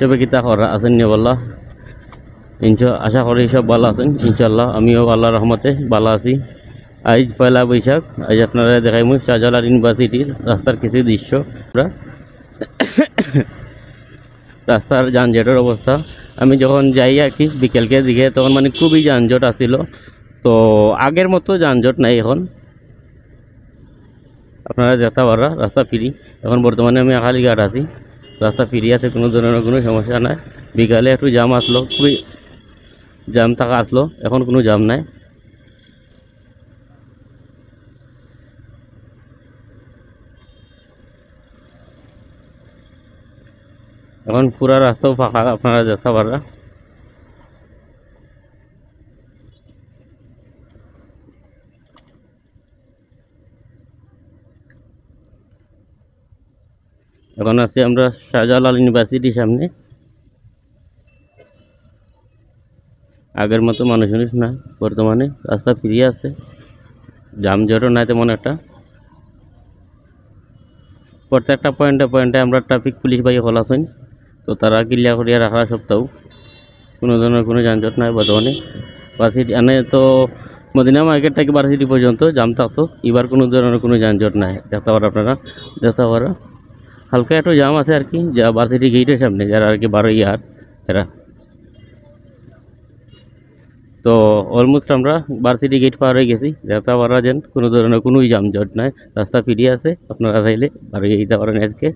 সবে কিতা করা আছেন নি বললা আশা করি সব ভালো আছেন ইনশাল্লাহ। আমিও আল্লাহর রহমতে ভালো আছি। আজ পয়লা বৈশাখ। আজ আপনারা দেখাইমু শাহজালাল ইউনিভার্সিটির রাস্তার কিছু দৃশ্য। আমরা রাস্তার যানজটের অবস্থা আমি যখন যাই আর কি বিকেলকে দিকে তখন মানে খুবই যানজট আসছিল। তো আগের মতো যানজট নাই এখন, আপনারা দেখতে পারা রাস্তা ফ্রি। এখন বর্তমানে আমি আখালিঘাট আছি, রাস্তা ফ্রি আছে, কোনো ধরনের কোনো সমস্যা নাই। বিকালে একটু জাম আসলো, খুবই জাম থাকা আসলো, এখন কোনো জাম নাই। এখন পুরা রাস্তাও ফাঁকা, আপনারা দেখতে পারা। এখন আছি আমরা শাহজালাল ইউনিভার্সিটির সামনে। আগের মতো মানুষ না, বর্তমানে রাস্তা ফ্রি আছে, যানজটও নাই তেমন একটা। প্রত্যেকটা পয়েন্টে পয়েন্টে আমরা ট্রাফিক পুলিশ ভাই হল আছেন, তো তারা ক্লিয়ার করিয়া রাখা সত্ত্বেও কোনো ধরনের কোনো যানজট নাই বর্তমানে। ভার্সিটি আনে তো মদিনা মার্কেট থেকে ভার্সিটি পর্যন্ত জাম থাকতো, এবার কোনো ধরনের কোনো যানজট নাই। দেখতে পারো আপনারা, দেখতে পারো হালকা একটু জাম আছে আর কি, যা ভার্সিটি গেটের সামনে যারা আর কি 12 ইয়ার এরা। তো অলমোস্ট আমরা ভার্সিটি গেট পার হয়ে গেছি। দেখতে পারা যেন কোনো ধরনের কোনো যানজট নাই, রাস্তা ফ্রি আছে, আপনারা চাইলে বাড়ি যেতে পারেন আজকে।